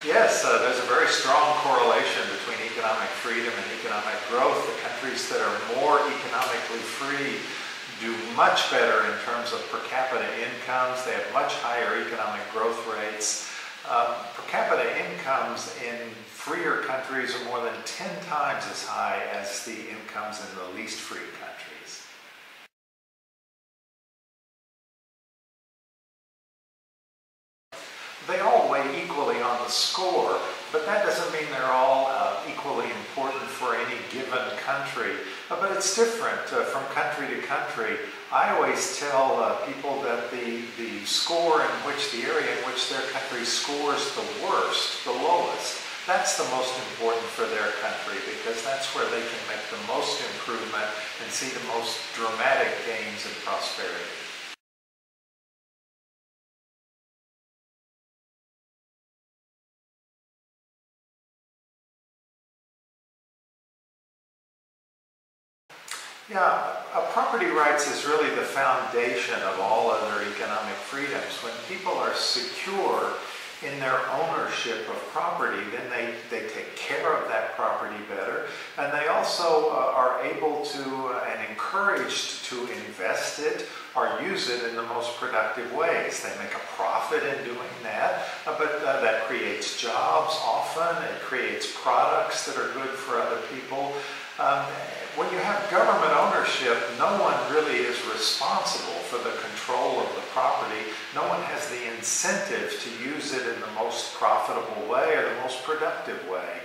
Yes, there's a very strong correlation between economic freedom and economic growth. The countries that are more economically free do much better in terms of per capita incomes. They have much higher economic growth rates. Per capita incomes in freer countries are more than 10 times as high as the incomes in the least free countries. They all weigh equally on the score, but that doesn't mean they're all equally important for any given country. But it's different from country to country. I always tell people that the score in which the area in which their country scores the worst, the lowest, that's the most important for their country, because that's where they can make the most improvement and see the most dramatic gains in prosperity. Yeah, property rights is really the foundation of all other economic freedoms. When people are secure in their ownership of property, then they take care of that property better, and they also are able to and encouraged to invest it or use it in the most productive ways. They make a profit in doing that, but that creates jobs often. It creates products that are good for other people. When you have government ownership, no one really is responsible for the control of the property. No one has the incentive to use it in the most profitable way or the most productive way.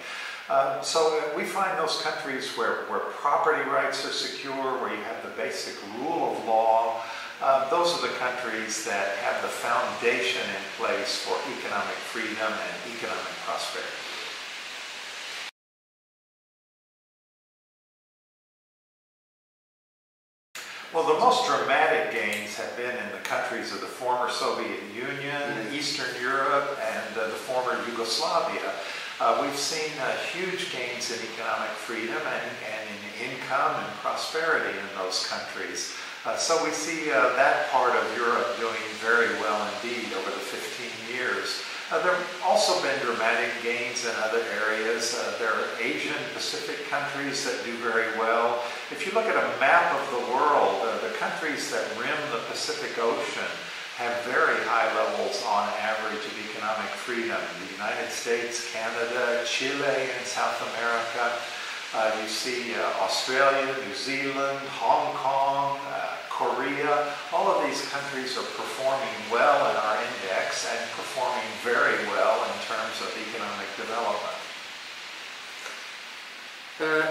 So we find those countries where property rights are secure, where you have the basic rule of law, those are the countries that have the foundation in place for economic freedom and economic prosperity. Well, the most dramatic gains have been in the countries of the former Soviet Union, Eastern Europe, and the former Yugoslavia. We've seen huge gains in economic freedom and in income and prosperity in those countries. So we see that part of Europe doing very well indeed over the 15 years. There have also been dramatic gains in other areas. There are Asian Pacific countries that do very well. If you look at a map of the world, the countries that rim the Pacific Ocean have very high levels on average of economic freedom. The United States, Canada, Chile in South America. You see Australia, New Zealand, Hong Kong, Korea. All of these countries are performing well in our index and performing very well in terms of economic development.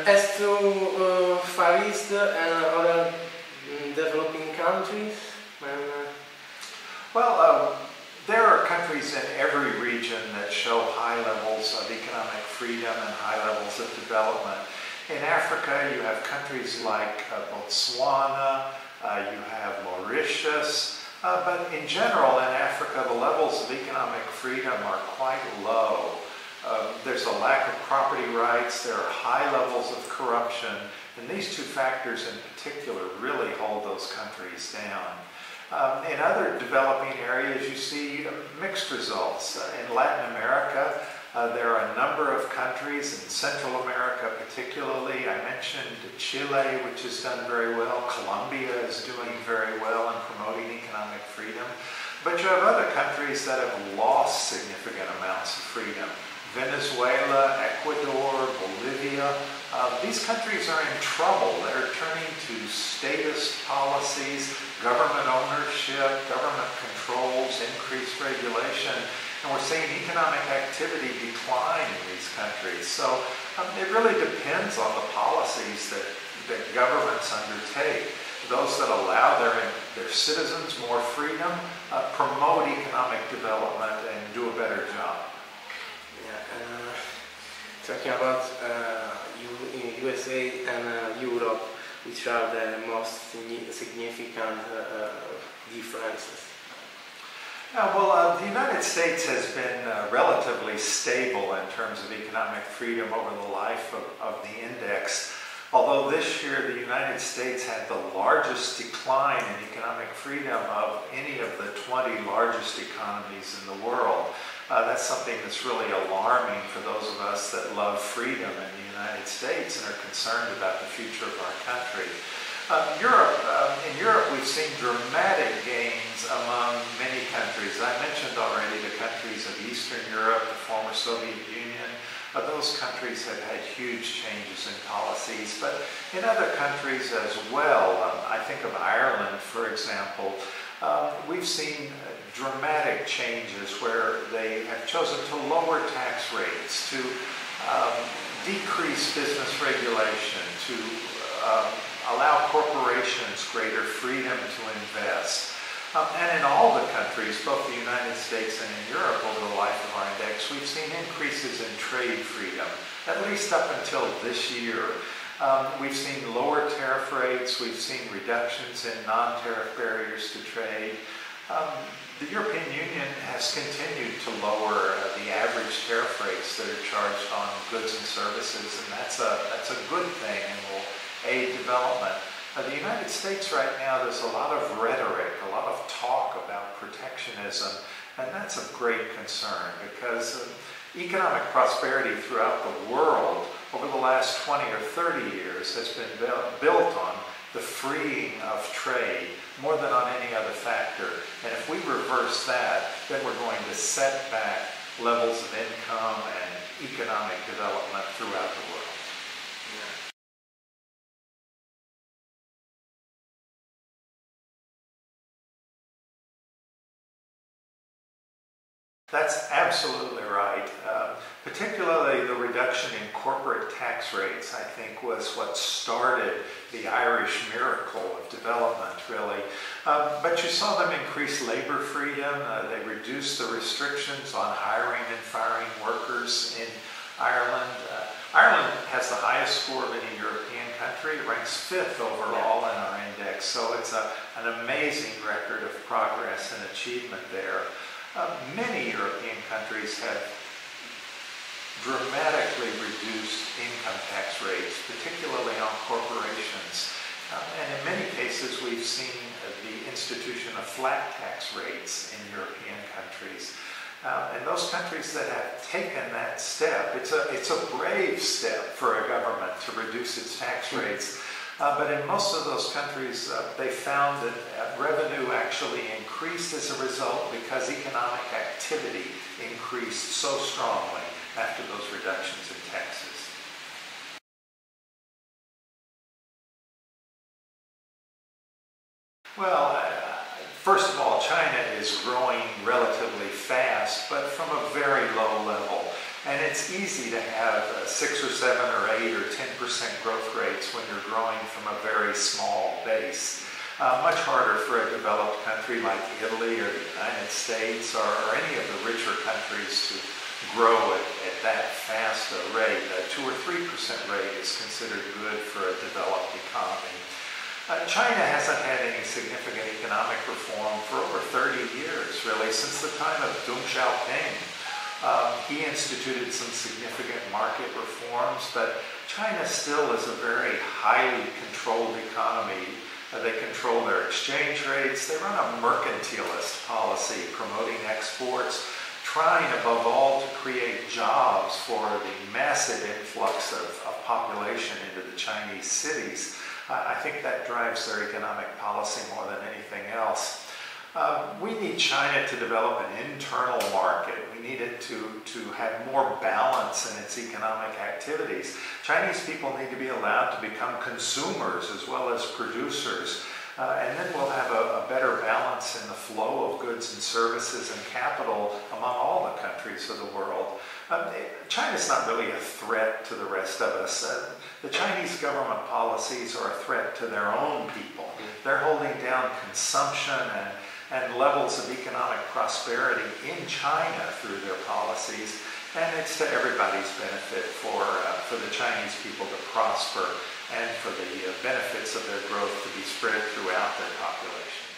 As to Far East and other developing countries? Well, there are countries in every region that show high levels of economic freedom and high levels of development. In Africa, you have countries like Botswana, you have Mauritius, but in general in Africa, the levels of economic freedom are quite low. There's a lack of property rights, there are high levels of corruption, and these two factors in particular really hold those countries down. In other developing areas, you see mixed results. In Latin America, there are a number of countries, in Central America particularly. I mentioned Chile, which has done very well. Colombia is doing very well in promoting economic freedom. But you have other countries that have lost significant amounts of freedom. Venezuela, Ecuador, Bolivia. These countries are in trouble. They're turning to statist policies, government ownership, government controls, increased regulation, and we're seeing economic activity decline in these countries. So it really depends on the policies that governments undertake. Those that allow their citizens more freedom, promote economic development, and do a better job. Talking about USA and Europe, which are the most significant differences? Well, the United States has been relatively stable in terms of economic freedom over the life of the index. Although this year the United States had the largest decline in economic freedom of any of the 20 largest economies in the world. That's something that's really alarming for those of us that love freedom in the United States and are concerned about the future of our country. In Europe, we've seen dramatic gains among many countries. I mentioned already the countries of Eastern Europe, the former Soviet Union. Those countries have had huge changes in policies, but in other countries as well. I think of Ireland, for example. We've seen dramatic changes where they have chosen to lower tax rates, to decrease business regulation, to allow corporations greater freedom to invest. And in all the countries, both the United States and in Europe over the life of our index, we've seen increases in trade freedom, at least up until this year. We've seen lower tariff rates, we've seen reductions in non-tariff barriers to trade. The European Union has continued to lower the average tariff rates that are charged on goods and services, and that's a good thing and will aid development. The United States right now, there's a lot of rhetoric, a lot of talk about protectionism, and that's of great concern because economic prosperity throughout the world over the last 20 or 30 years has been built on the freeing of trade more than on any other factor. And if we reverse that, then we're going to set back levels of income and economic development throughout the world. That's absolutely right. Particularly the reduction in corporate tax rates, I think, was what started the Irish miracle of development, really. But you saw them increase labor freedom. They reduced the restrictions on hiring and firing workers in Ireland. Ireland has the highest score of any European country. It ranks 5th overall in our index. So it's an amazing record of progress and achievement there. Many European countries have dramatically reduced income tax rates, particularly on corporations. And in many cases, we've seen the institution of flat tax rates in European countries. And those countries that have taken that step, it's a brave step for a government to reduce its tax rates. But in most of those countries, they found that revenue actually increased as a result because economic activity increased so strongly after those reductions in taxes. Well, first of all, China is growing relatively fast, but from a very low level. And it's easy to have 6 or 7 or 8 or 10% growth rates when you're growing from a very small base. Much harder for a developed country like Italy or the United States or any of the richer countries to grow at that fast a rate. A 2 or 3% rate is considered good for a developed economy. China hasn't had any significant economic reform for over 30 years, really, since the time of Deng Xiaoping. He instituted some significant market reforms, but China still is a very highly controlled economy. They control their exchange rates. They run a mercantilist policy, promoting exports, trying above all to create jobs for the massive influx of population into the Chinese cities. I think that drives their economic policy more than anything else. We need China to develop an internal market. We need it to have more balance in its economic activities. Chinese people need to be allowed to become consumers as well as producers. And then we'll have a better balance in the flow of goods and services and capital among all the countries of the world. China's not really a threat to the rest of us. The Chinese government policies are a threat to their own people. They're holding down consumption and levels of economic prosperity in China through their policies, and it's to everybody's benefit for the Chinese people to prosper and for the benefits of their growth to be spread throughout their population.